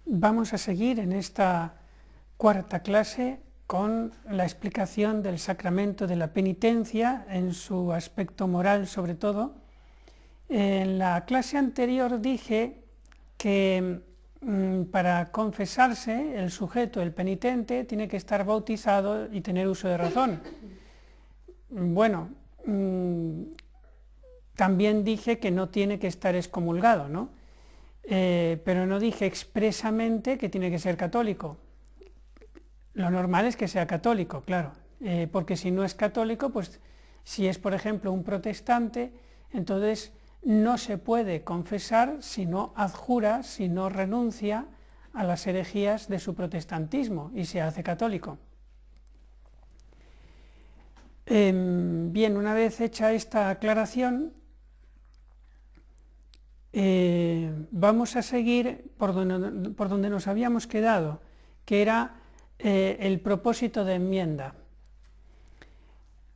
Vamos a seguir en esta cuarta clase con la explicación del sacramento de la penitencia en su aspecto moral sobre todo. En la clase anterior dije que para confesarse el sujeto, el penitente, tiene que estar bautizado y tener uso de razón. Bueno, también dije que no tiene que estar excomulgado, ¿no? Pero no dije expresamente que tiene que ser católico. Lo normal es que sea católico, claro, porque si no es católico, pues si es por ejemplo un protestante, entonces no se puede confesar si no adjura, si no renuncia a las herejías de su protestantismo y se hace católico. Bien, una vez hecha esta aclaración, vamos a seguir por donde nos habíamos quedado, que era el propósito de enmienda.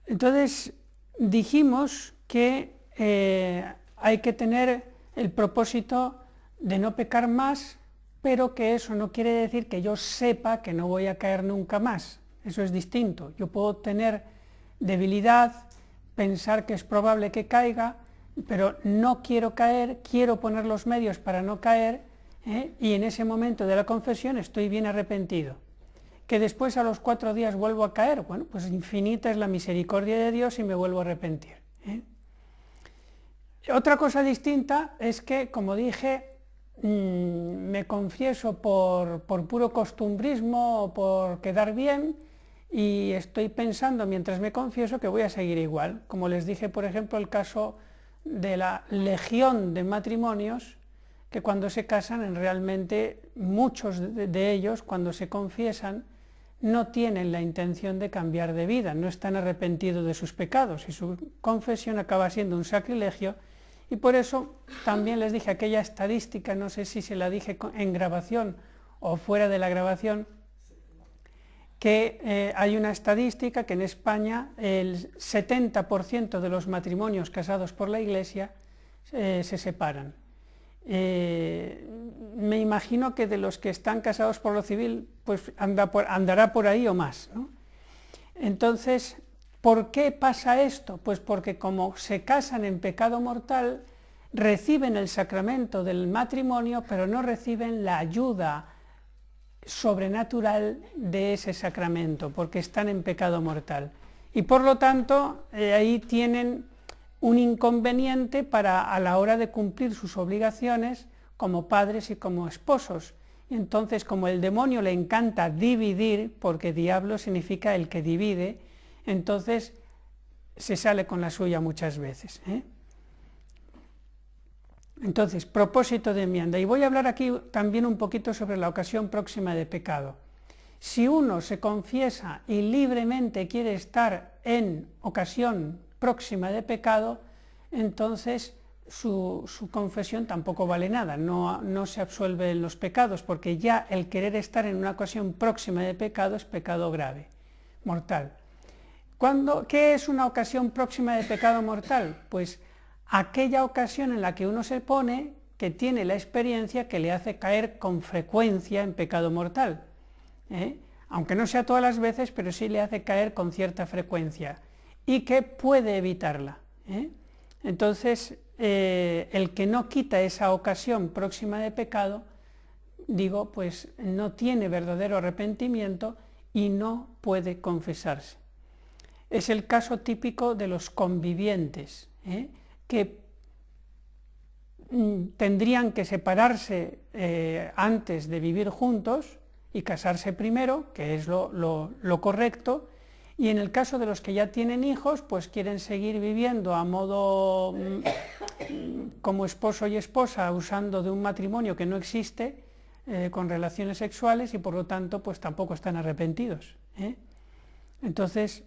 Entonces dijimos que hay que tener el propósito de no pecar más, pero que eso no quiere decir que yo sepa que no voy a caer nunca más. Eso es distinto. Yo puedo tener debilidad, pensar que es probable que caiga, pero no quiero caer, quiero poner los medios para no caer, y en ese momento de la confesión estoy bien arrepentido. Que después a los 4 días vuelvo a caer, bueno, pues infinita es la misericordia de Dios y me vuelvo a arrepentir. Otra cosa distinta es que, como dije, me confieso por puro costumbrismo o por quedar bien, y estoy pensando mientras me confieso que voy a seguir igual. Como les dije, por ejemplo, el caso de la legión de matrimonios que cuando se casan, realmente muchos de ellos cuando se confiesan no tienen la intención de cambiar de vida, no están arrepentidos de sus pecados y su confesión acaba siendo un sacrilegio. Y por eso también les dije aquella estadística, no sé si se la dije en grabación o fuera de la grabación, que hay una estadística que en España el 70% de los matrimonios casados por la Iglesia se separan. Me imagino que de los que están casados por lo civil, pues andará por ahí o más, ¿no? Entonces, ¿por qué pasa esto? Pues porque como se casan en pecado mortal, reciben el sacramento del matrimonio, pero no reciben la ayuda sobrenatural de ese sacramento, porque están en pecado mortal. Y por lo tanto, ahí tienen un inconveniente a la hora de cumplir sus obligaciones como padres y como esposos. Y entonces, como el demonio le encanta dividir, porque diablo significa el que divide, entonces se sale con la suya muchas veces. Entonces, propósito de enmienda. Y voy a hablar aquí también un poquito sobre la ocasión próxima de pecado. Si uno se confiesa y libremente quiere estar en ocasión próxima de pecado, entonces su confesión tampoco vale nada, no se absuelven los pecados, porque ya el querer estar en una ocasión próxima de pecado es pecado grave, mortal. ¿Qué es una ocasión próxima de pecado mortal? Pues aquella ocasión en la que uno se pone que tiene la experiencia que le hace caer con frecuencia en pecado mortal. Aunque no sea todas las veces, pero sí le hace caer con cierta frecuencia y que puede evitarla. Entonces, el que no quita esa ocasión próxima de pecado, digo, pues no tiene verdadero arrepentimiento y no puede confesarse. Es el caso típico de los convivientes, que tendrían que separarse antes de vivir juntos y casarse primero, que es lo correcto, y en el caso de los que ya tienen hijos, pues quieren seguir viviendo a modo como esposo y esposa, usando de un matrimonio que no existe, con relaciones sexuales, y por lo tanto pues tampoco están arrepentidos. Entonces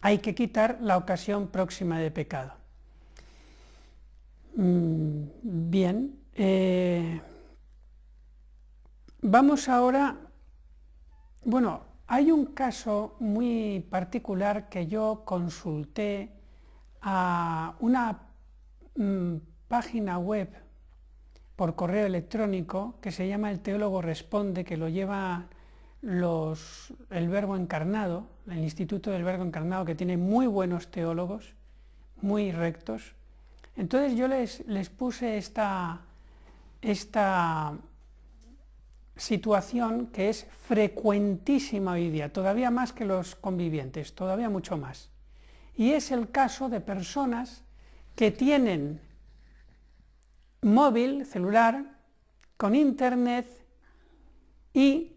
hay que quitar la ocasión próxima de pecado. Bien, vamos ahora, bueno, hay un caso muy particular que yo consulté a una página web por correo electrónico que se llama El Teólogo Responde, que lo lleva el Verbo Encarnado, el Instituto del Verbo Encarnado, que tiene muy buenos teólogos, muy rectos. Entonces yo les puse esta situación que es frecuentísima hoy día, todavía más que los convivientes, todavía mucho más. Y es el caso de personas que tienen móvil, celular, con internet, y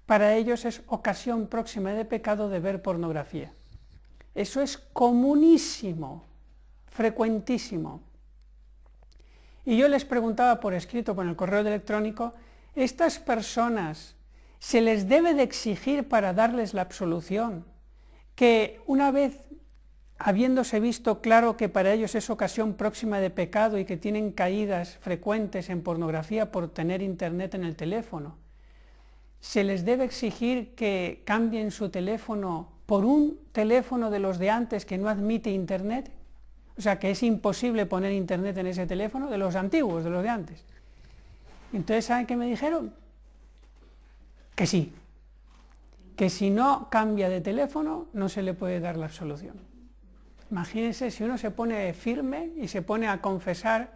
para ellos es ocasión próxima de pecado de ver pornografía. Eso es comunísimo, frecuentísimo. Y yo les preguntaba por escrito, por el correo electrónico, ¿estas personas se les debe de exigir para darles la absolución que una vez habiéndose visto claro que para ellos es ocasión próxima de pecado y que tienen caídas frecuentes en pornografía por tener internet en el teléfono, se les debe exigir que cambien su teléfono por un teléfono de los de antes que no admite internet? O sea, que es imposible poner internet en ese teléfono, de los antiguos, de los de antes. Entonces, ¿saben qué me dijeron? Que sí, que si no cambia de teléfono no se le puede dar la absolución. Imagínense si uno se pone firme y se pone a confesar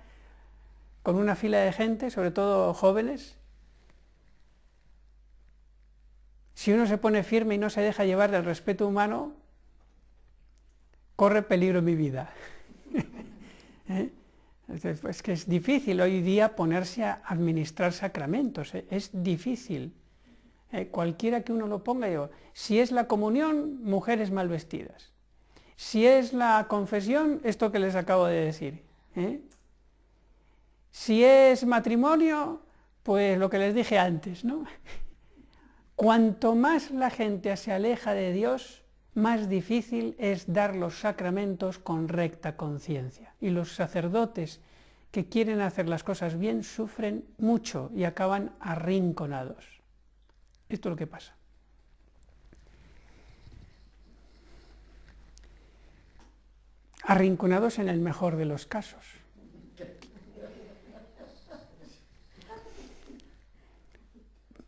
con una fila de gente, sobre todo jóvenes. Si uno se pone firme y no se deja llevar del respeto humano, corre peligro mi vida. Es que es difícil hoy día ponerse a administrar sacramentos, es difícil. Cualquiera que uno lo ponga, digo, si es la comunión, mujeres mal vestidas. Si es la confesión, esto que les acabo de decir. Si es matrimonio, pues lo que les dije antes, ¿no? Cuanto más la gente se aleja de Dios, más difícil es dar los sacramentos con recta conciencia. Y los sacerdotes que quieren hacer las cosas bien sufren mucho y acaban arrinconados. Esto es lo que pasa. Arrinconados en el mejor de los casos.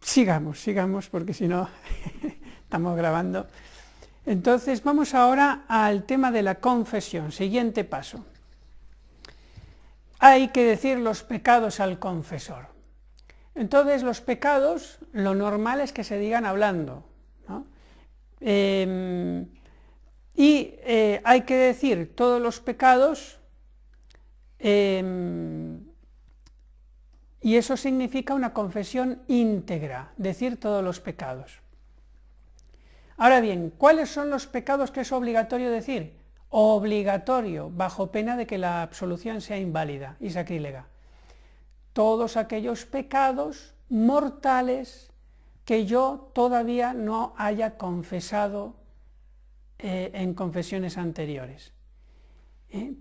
Sigamos, porque si no, estamos grabando. Entonces, vamos ahora al tema de la confesión, siguiente paso. Hay que decir los pecados al confesor. Entonces, los pecados, lo normal es que se digan hablando, ¿no? Hay que decir todos los pecados, y eso significa una confesión íntegra, decir todos los pecados. Ahora bien, ¿cuáles son los pecados que es obligatorio decir? Obligatorio, bajo pena de que la absolución sea inválida y sacrílega. Todos aquellos pecados mortales que yo todavía no haya confesado en confesiones anteriores.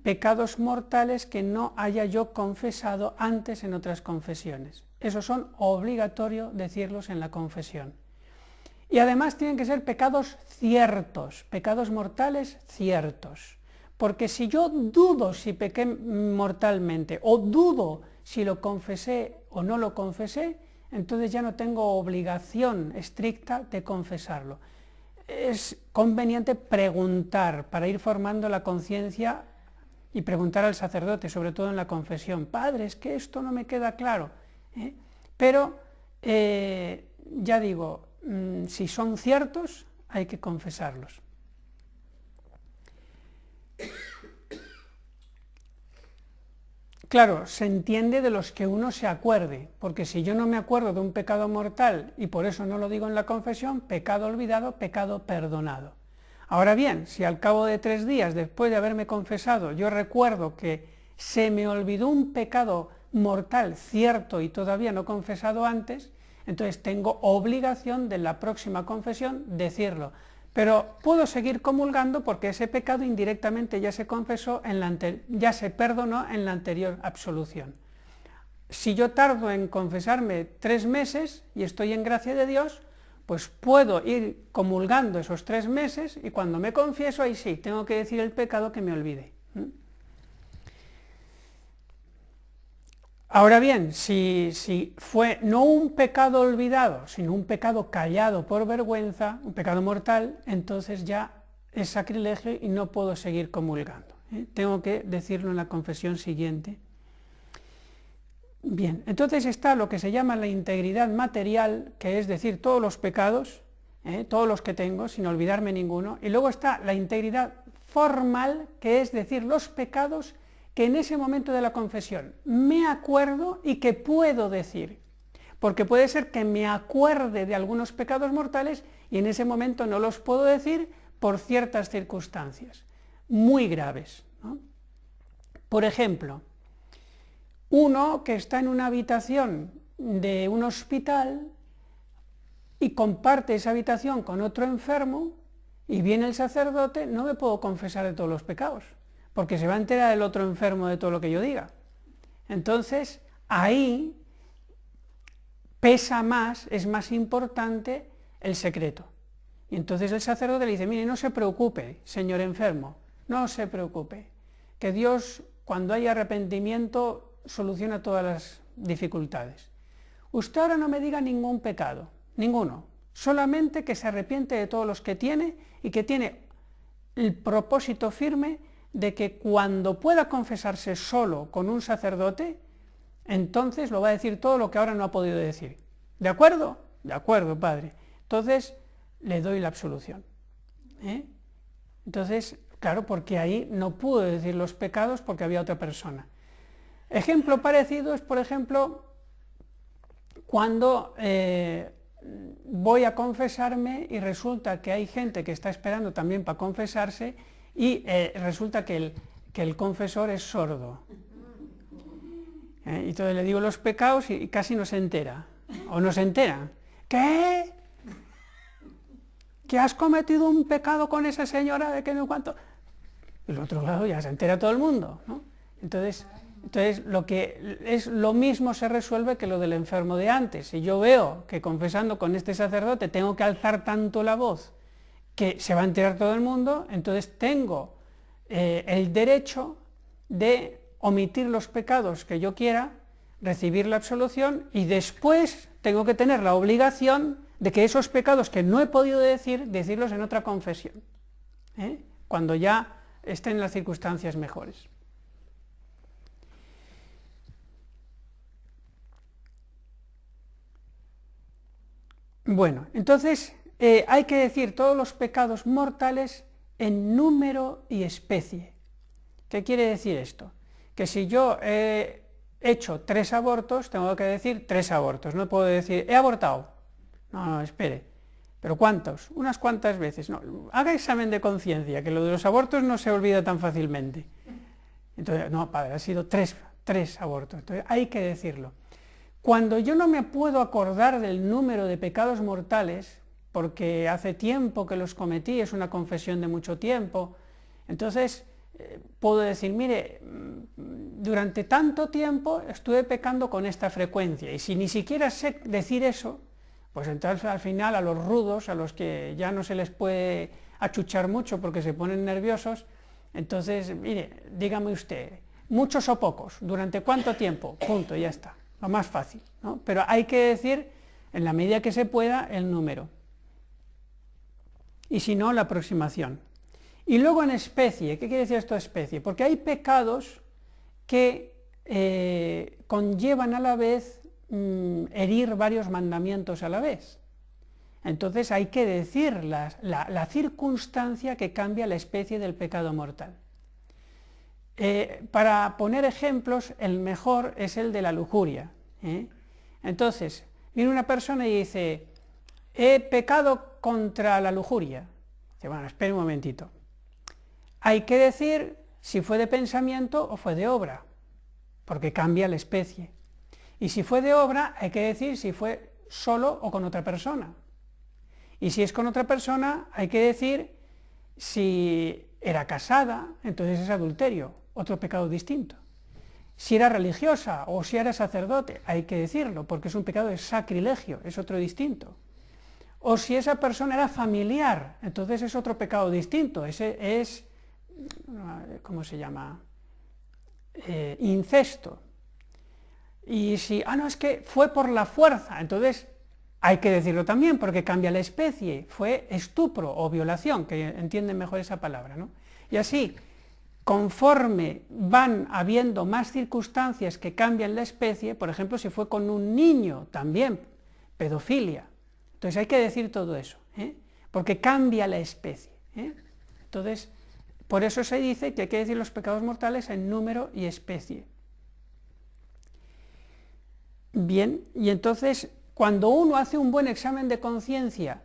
Pecados mortales que no haya yo confesado antes en otras confesiones. Esos son obligatorios decirlos en la confesión. Y además tienen que ser pecados ciertos, pecados mortales ciertos. Porque si yo dudo si pequé mortalmente, o dudo si lo confesé o no lo confesé, entonces ya no tengo obligación estricta de confesarlo. Es conveniente preguntar para ir formando la conciencia y preguntar al sacerdote, sobre todo en la confesión: Padre, es que esto no me queda claro. Pero, ya digo, si son ciertos, hay que confesarlos. Claro, se entiende de los que uno se acuerde, porque si yo no me acuerdo de un pecado mortal y por eso no lo digo en la confesión, pecado olvidado, pecado perdonado. Ahora bien, si al cabo de 3 días, después de haberme confesado, yo recuerdo que se me olvidó un pecado mortal cierto y todavía no confesado antes, entonces tengo obligación de la próxima confesión decirlo. Pero puedo seguir comulgando porque ese pecado indirectamente ya se confesó, ya se perdonó en la anterior absolución. Si yo tardo en confesarme 3 meses y estoy en gracia de Dios, pues puedo ir comulgando esos 3 meses y cuando me confieso, ahí sí, tengo que decir el pecado que me olvide. Ahora bien, si fue no un pecado olvidado, sino un pecado callado por vergüenza, un pecado mortal, entonces ya es sacrilegio y no puedo seguir comulgando, ¿eh? Tengo que decirlo en la confesión siguiente. Bien, entonces está lo que se llama la integridad material, que es decir, todos los pecados, todos los que tengo, sin olvidarme ninguno, y luego está la integridad formal, que es decir, los pecados que en ese momento de la confesión me acuerdo y que puedo decir, porque puede ser que me acuerde de algunos pecados mortales y en ese momento no los puedo decir por ciertas circunstancias muy graves, ¿no? Por ejemplo, uno que está en una habitación de un hospital y comparte esa habitación con otro enfermo y viene el sacerdote, no me puedo confesar de todos los pecados, porque se va a enterar el otro enfermo de todo lo que yo diga. Entonces, ahí pesa más, es más importante el secreto. Y entonces el sacerdote le dice, mire, no se preocupe, señor enfermo, no se preocupe, que Dios, cuando hay arrepentimiento, soluciona todas las dificultades. Usted ahora no me diga ningún pecado, ninguno, solamente que se arrepiente de todos los que tiene y que tiene el propósito firme de que cuando pueda confesarse solo con un sacerdote, entonces lo va a decir todo lo que ahora no ha podido decir. ¿De acuerdo? De acuerdo, padre. Entonces le doy la absolución, ¿eh? Entonces, claro, porque ahí no pudo decir los pecados porque había otra persona. Ejemplo parecido es, por ejemplo, cuando voy a confesarme y resulta que hay gente que está esperando también para confesarse y resulta que el confesor es sordo. Y entonces le digo los pecados y casi no se entera, o no se entera. ¿Qué? ¿Que has cometido un pecado con esa señora de que no cuánto? Y el otro lado ya se entera todo el mundo, ¿no? Entonces lo que es lo mismo se resuelve que lo del enfermo de antes. Si yo veo que confesando con este sacerdote tengo que alzar tanto la voz que se va a enterar todo el mundo, entonces tengo el derecho de omitir los pecados que yo quiera, recibir la absolución y después tengo que tener la obligación de que esos pecados que no he podido decir, decirlos en otra confesión, cuando ya estén las circunstancias mejores. Bueno, entonces hay que decir todos los pecados mortales en número y especie. ¿Qué quiere decir esto? Que si yo he hecho 3 abortos, tengo que decir 3 abortos, no puedo decir, he abortado. No, espere, ¿pero cuántos? Unas cuantas veces. No, haga examen de conciencia, que lo de los abortos no se olvida tan fácilmente. Entonces, no, padre, ha sido 3 abortos, entonces hay que decirlo. Cuando yo no me puedo acordar del número de pecados mortales, porque hace tiempo que los cometí, es una confesión de mucho tiempo, entonces puedo decir, mire, durante tanto tiempo estuve pecando con esta frecuencia, y si ni siquiera sé decir eso, pues entonces al final a los rudos, a los que ya no se les puede achuchar mucho porque se ponen nerviosos, entonces, mire, dígame usted, ¿muchos o pocos? ¿Durante cuánto tiempo? Punto, ya está. Lo más fácil, ¿no? Pero hay que decir, en la medida que se pueda, el número. Y si no, la aproximación. Y luego en especie, ¿qué quiere decir esto de especie? Porque hay pecados que conllevan a la vez herir varios mandamientos a la vez. Entonces hay que decir la circunstancia que cambia la especie del pecado mortal. Para poner ejemplos, el mejor es el de la lujuria. Entonces, viene una persona y dice, he pecado contra la lujuria. Dice, bueno, espere un momentito. Hay que decir si fue de pensamiento o fue de obra, porque cambia la especie. Y si fue de obra, hay que decir si fue solo o con otra persona. Y si es con otra persona, hay que decir si era casada, entonces es adulterio, otro pecado distinto. Si era religiosa o si era sacerdote, hay que decirlo, porque es un pecado de sacrilegio, es otro distinto. O si esa persona era familiar, entonces es otro pecado distinto, ese es, ¿cómo se llama? Incesto. Y si, no, es que fue por la fuerza, entonces hay que decirlo también, porque cambia la especie, fue estupro o violación, que entienden mejor esa palabra, ¿no? Y así, conforme van habiendo más circunstancias que cambian la especie, por ejemplo, si fue con un niño, también, pedofilia. Entonces hay que decir todo eso, porque cambia la especie. Entonces, por eso se dice que hay que decir los pecados mortales en número y especie. Bien, y entonces, cuando uno hace un buen examen de conciencia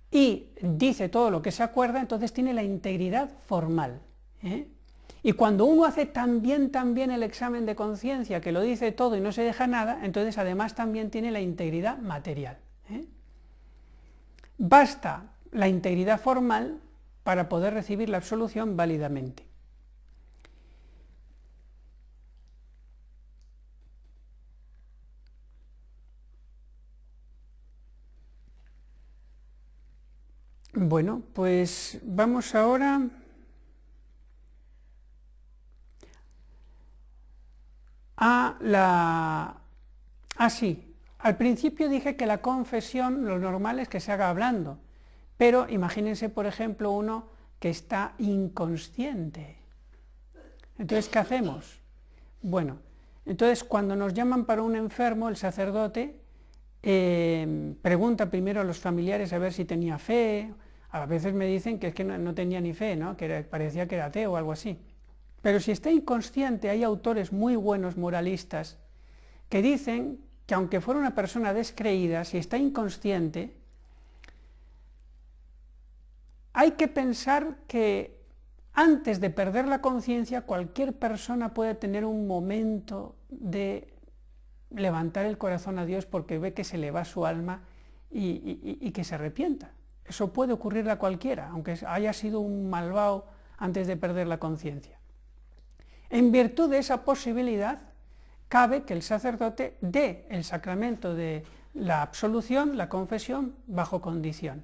y dice todo lo que se acuerda, entonces tiene la integridad formal. Y cuando uno hace también el examen de conciencia, que lo dice todo y no se deja nada, entonces además también tiene la integridad material. Basta la integridad formal para poder recibir la absolución válidamente. Bueno, pues vamos ahora a la... sí, al principio dije que la confesión, lo normal es que se haga hablando, pero imagínense, por ejemplo, uno que está inconsciente. Entonces, ¿qué hacemos? Bueno, entonces cuando nos llaman para un enfermo, el sacerdote pregunta primero a los familiares a ver si tenía fe. A veces me dicen que es que no tenía ni fe, ¿no? Parecía que era ateo o algo así. Pero si está inconsciente, hay autores muy buenos moralistas que dicen que aunque fuera una persona descreída, si está inconsciente, hay que pensar que antes de perder la conciencia, cualquier persona puede tener un momento de levantar el corazón a Dios porque ve que se le va su alma y que se arrepienta. Eso puede ocurrirle a cualquiera, aunque haya sido un malvado antes de perder la conciencia. En virtud de esa posibilidad, cabe que el sacerdote dé el sacramento de la absolución, la confesión, bajo condición.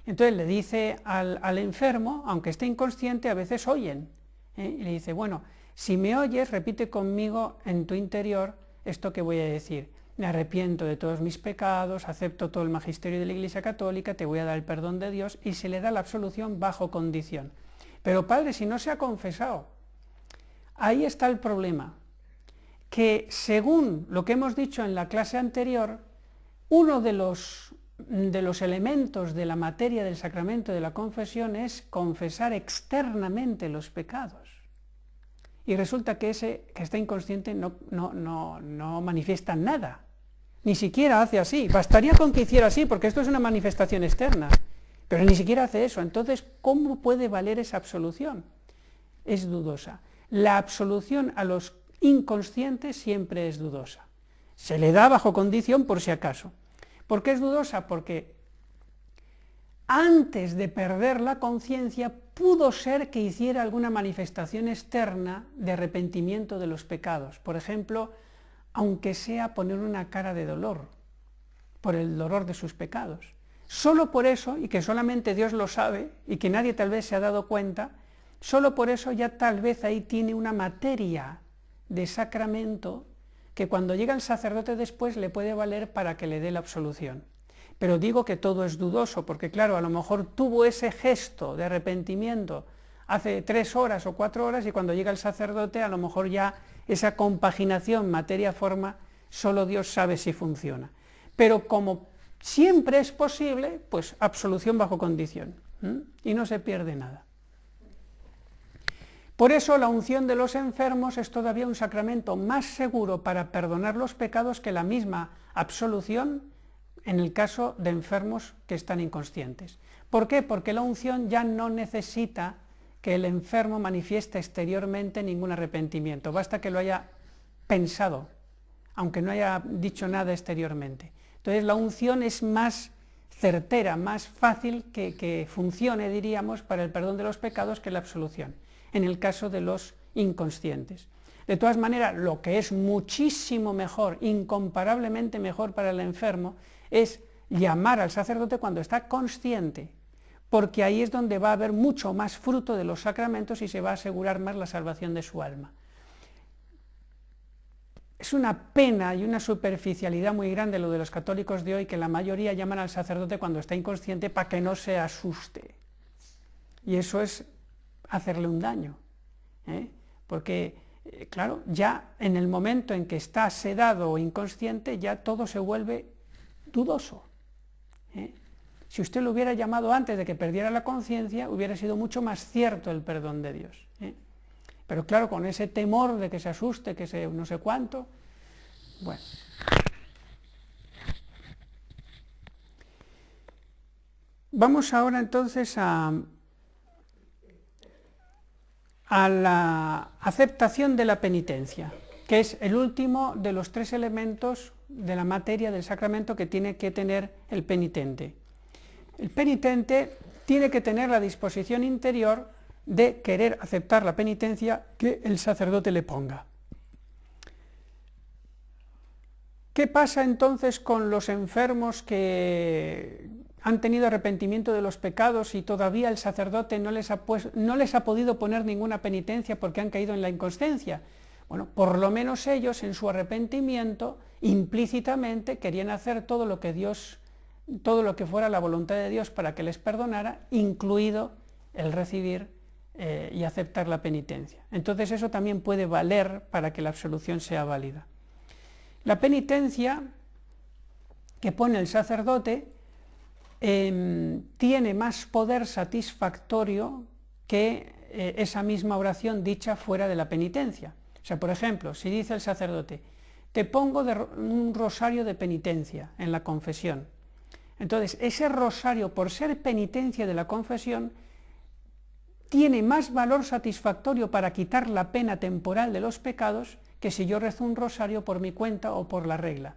Entonces le dice al enfermo, aunque esté inconsciente, a veces oyen, y le dice, bueno, si me oyes, repite conmigo en tu interior esto que voy a decir: me arrepiento de todos mis pecados, acepto todo el magisterio de la Iglesia Católica, te voy a dar el perdón de Dios, y se le da la absolución bajo condición. Pero padre, si no se ha confesado, ahí está el problema, que según lo que hemos dicho en la clase anterior, uno de los elementos de la materia del sacramento de la confesión es confesar externamente los pecados. Y resulta que ese que está inconsciente no manifiesta nada, ni siquiera hace así. Bastaría con que hiciera así, porque esto es una manifestación externa, pero ni siquiera hace eso. Entonces, ¿cómo puede valer esa absolución? Es dudosa. La absolución a los inconscientes siempre es dudosa. Se le da bajo condición por si acaso. ¿Por qué es dudosa? Porque antes de perder la conciencia pudo ser que hiciera alguna manifestación externa de arrepentimiento de los pecados. Por ejemplo, aunque sea poner una cara de dolor por el dolor de sus pecados. Solo por eso, y que solamente Dios lo sabe, y que nadie tal vez se ha dado cuenta, solo por eso ya tal vez ahí tiene una materia de sacramento que cuando llega el sacerdote después le puede valer para que le dé la absolución. Pero digo que todo es dudoso, porque claro, a lo mejor tuvo ese gesto de arrepentimiento hace 3 horas o 4 horas, y cuando llega el sacerdote a lo mejor ya esa compaginación materia-forma, solo Dios sabe si funciona. Pero como siempre es posible, pues absolución bajo condición, y no se pierde nada. Por eso la unción de los enfermos es todavía un sacramento más seguro para perdonar los pecados que la misma absolución en el caso de enfermos que están inconscientes. ¿Por qué? Porque la unción ya no necesita que el enfermo manifieste exteriormente ningún arrepentimiento, basta que lo haya pensado, aunque no haya dicho nada exteriormente. Entonces la unción es más certera, más fácil que funcione, diríamos, para el perdón de los pecados que la absolución, en el caso de los inconscientes. De todas maneras, lo que es muchísimo mejor, incomparablemente mejor para el enfermo, es llamar al sacerdote cuando está consciente, porque ahí es donde va a haber mucho más fruto de los sacramentos y se va a asegurar más la salvación de su alma. Es una pena y una superficialidad muy grande lo de los católicos de hoy, que la mayoría llaman al sacerdote cuando está inconsciente para que no se asuste. Y eso es hacerle un daño, porque, claro, ya en el momento en que está sedado o inconsciente, ya todo se vuelve dudoso. Si usted lo hubiera llamado antes de que perdiera la conciencia, hubiera sido mucho más cierto el perdón de Dios. Pero claro, con ese temor de que se asuste, que se no sé cuánto, bueno. Vamos ahora entonces a la aceptación de la penitencia, que es el último de los 3 elementos de la materia del sacramento que tiene que tener el penitente. El penitente tiene que tener la disposición interior de querer aceptar la penitencia que el sacerdote le ponga. ¿Qué pasa entonces con los enfermos que han tenido arrepentimiento de los pecados y todavía el sacerdote no les ha podido poner ninguna penitencia porque han caído en la inconsciencia? Bueno, por lo menos ellos en su arrepentimiento implícitamente querían hacer todo lo que fuera la voluntad de Dios para que les perdonara, incluido el recibir y aceptar la penitencia. Entonces eso también puede valer para que la absolución sea válida. La penitencia que pone el sacerdote tiene más poder satisfactorio que esa misma oración dicha fuera de la penitencia. O sea, por ejemplo, si dice el sacerdote, te pongo un rosario de penitencia en la confesión. Entonces, ese rosario, por ser penitencia de la confesión, tiene más valor satisfactorio para quitar la pena temporal de los pecados que si yo rezo un rosario por mi cuenta o por la regla.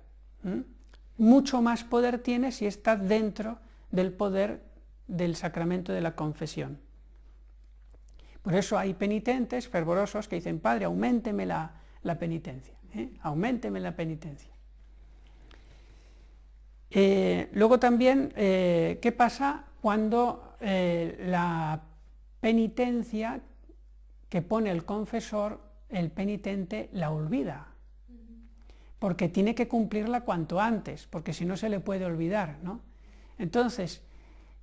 Mucho más poder tiene si está dentro del poder del sacramento de la confesión. Por eso hay penitentes fervorosos que dicen, Padre, auménteme la penitencia, auménteme la penitencia. Luego también, ¿qué pasa cuando la penitencia que pone el confesor, el penitente la olvida? Porque tiene que cumplirla cuanto antes, porque si no se le puede olvidar, ¿no? Entonces,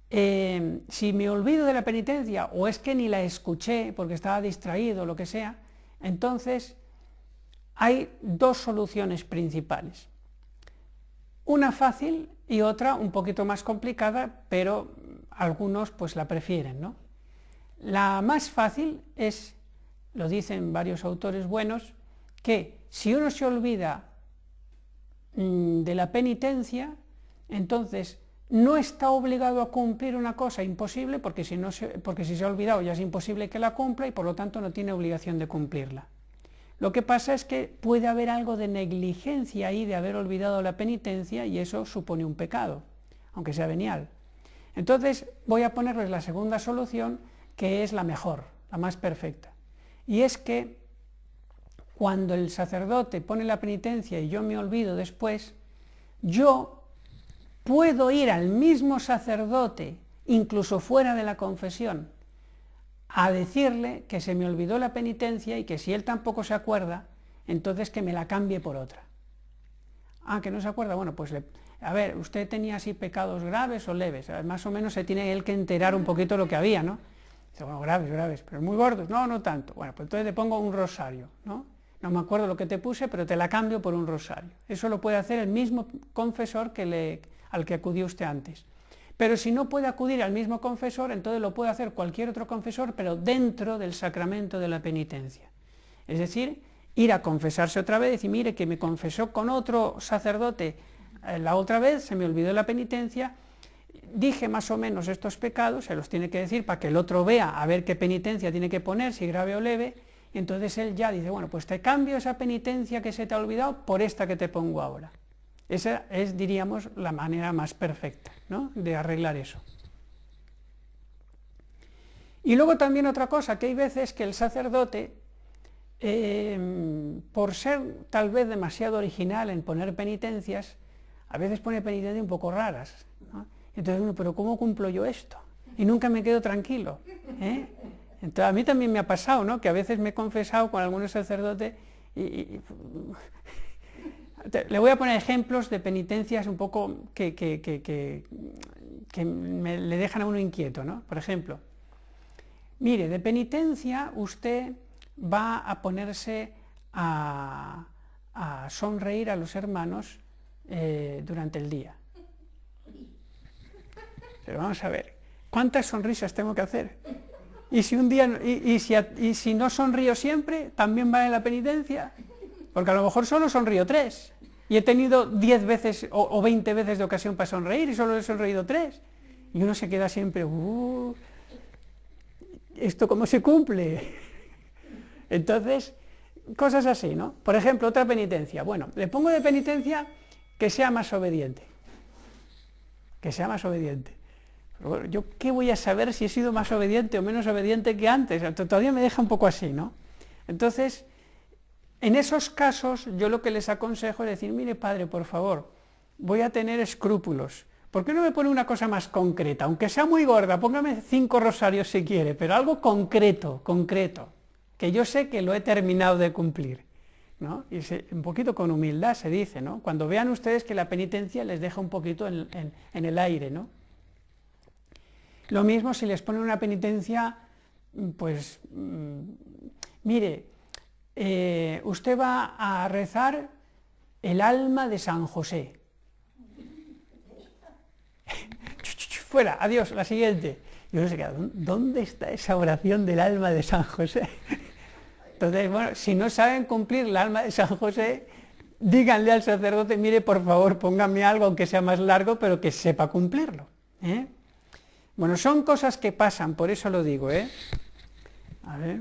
si me olvido de la penitencia, o es que ni la escuché porque estaba distraído o lo que sea, entonces hay 2 soluciones principales. Una fácil y otra un poquito más complicada, pero algunos pues la prefieren, ¿no? La más fácil es, lo dicen varios autores buenos, que si uno se olvida de la penitencia, entonces no está obligado a cumplir una cosa imposible, porque si se ha olvidado ya es imposible que la cumpla y por lo tanto no tiene obligación de cumplirla. Lo que pasa es que puede haber algo de negligencia ahí de haber olvidado la penitencia y eso supone un pecado, aunque sea venial. Entonces voy a ponerles la segunda solución, que es la mejor, la más perfecta. Y es que cuando el sacerdote pone la penitencia y yo me olvido después, yo puedo ir al mismo sacerdote, incluso fuera de la confesión, a decirle que se me olvidó la penitencia y que si él tampoco se acuerda, entonces que me la cambie por otra. Ah, que no se acuerda, bueno, pues a ver, ¿usted tenía así pecados graves o leves? Más o menos se tiene él que enterar un poquito lo que había, ¿no? Dice, bueno, graves, pero muy gordos, no tanto. Bueno, pues entonces le pongo un rosario, ¿no? No me acuerdo lo que te puse, pero te la cambio por un rosario. Eso lo puede hacer el mismo confesor al que acudió usted antes. Pero si no puede acudir al mismo confesor, entonces lo puede hacer cualquier otro confesor, pero dentro del sacramento de la penitencia. Es decir, ir a confesarse otra vez y decir, mire, que me confesó con otro sacerdote la otra vez, se me olvidó la penitencia, dije más o menos estos pecados, se los tiene que decir para que el otro vea a ver qué penitencia tiene que poner, si grave o leve, y entonces él ya dice, bueno, pues te cambio esa penitencia que se te ha olvidado por esta que te pongo ahora. Esa es, diríamos, la manera más perfecta, ¿no?, de arreglar eso. Y luego también otra cosa, que hay veces que el sacerdote, por ser tal vez demasiado original en poner penitencias, a veces pone penitencias un poco raras, ¿no? Entonces uno, pero ¿cómo cumplo yo esto? Y nunca me quedo tranquilo, ¿eh? Entonces a mí también me ha pasado, ¿no?, que a veces me he confesado con algunos sacerdotes y Le voy a poner ejemplos de penitencias un poco que le dejan a uno inquieto, ¿no? Por ejemplo, mire, de penitencia usted va a ponerse a sonreír a los hermanos durante el día. Pero vamos a ver, ¿cuántas sonrisas tengo que hacer? Y si un día y si no sonrío siempre, ¿también vale la penitencia? Porque a lo mejor solo sonrío 3 y he tenido 10 veces o 20 veces de ocasión para sonreír y solo he sonreído 3 y uno se queda siempre, ¿esto cómo se cumple? Entonces, cosas así, ¿no? Por ejemplo, otra penitencia. Bueno, le pongo de penitencia que sea más obediente. Que sea más obediente. Pero bueno, ¿yo qué voy a saber si he sido más obediente o menos obediente que antes? Todavía me deja un poco así, ¿no? Entonces, en esos casos, yo lo que les aconsejo es decir, mire padre, por favor, voy a tener escrúpulos. ¿Por qué no me pone una cosa más concreta? Aunque sea muy gorda, póngame 5 rosarios si quiere, pero algo concreto, que yo sé que lo he terminado de cumplir, ¿no? Y un poquito con humildad se dice, ¿no? Cuando vean ustedes que la penitencia les deja un poquito en el aire, ¿no? Lo mismo si les pone una penitencia, pues, mire, usted va a rezar el alma de San José. Fuera, adiós, la siguiente. Y uno se queda, ¿dónde está esa oración del alma de San José? Entonces, bueno, si no saben cumplir el alma de San José, díganle al sacerdote, mire, por favor, póngame algo, aunque sea más largo, pero que sepa cumplirlo, ¿eh? Bueno, son cosas que pasan, por eso lo digo, ¿eh? A ver.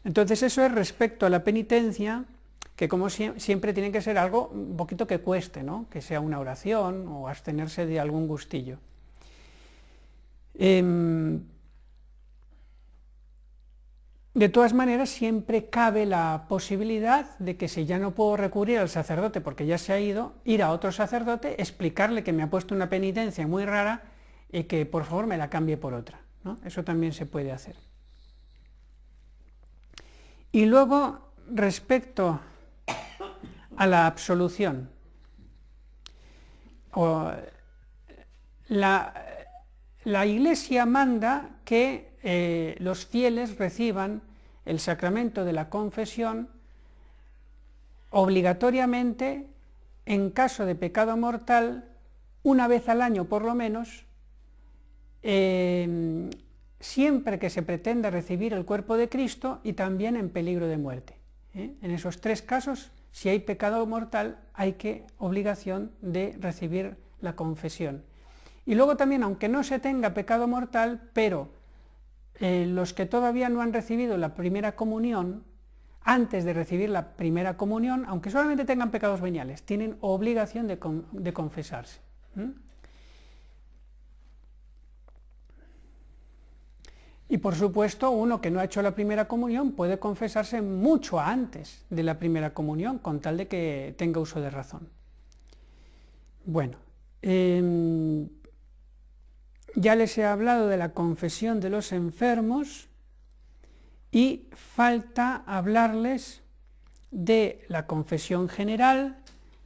Entonces, eso es respecto a la penitencia, que como siempre tiene que ser algo un poquito que cueste, ¿no? Que sea una oración o abstenerse de algún gustillo. De todas maneras, siempre cabe la posibilidad de que si ya no puedo recurrir al sacerdote porque ya se ha ido, ir a otro sacerdote, explicarle que me ha puesto una penitencia muy rara y que por favor me la cambie por otra, ¿no? Eso también se puede hacer. Y luego, respecto a la absolución, la Iglesia manda que los fieles reciban el sacramento de la confesión obligatoriamente en caso de pecado mortal una vez al año por lo menos, siempre que se pretenda recibir el cuerpo de Cristo y también en peligro de muerte. En esos 3 casos, si hay pecado mortal, hay obligación de recibir la confesión. Y luego también, aunque no se tenga pecado mortal, pero los que todavía no han recibido la primera comunión, antes de recibir la primera comunión, aunque solamente tengan pecados veniales, tienen obligación de confesarse. Y por supuesto, uno que no ha hecho la primera comunión puede confesarse mucho antes de la primera comunión, con tal de que tenga uso de razón. Bueno, ya les he hablado de la confesión de los enfermos y falta hablarles de la confesión general,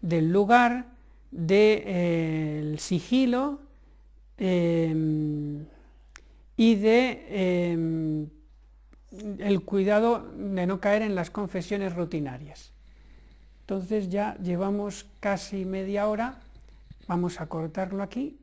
del lugar, del sigilo y de el cuidado de no caer en las confesiones rutinarias. Entonces ya llevamos casi media hora, vamos a cortarlo aquí.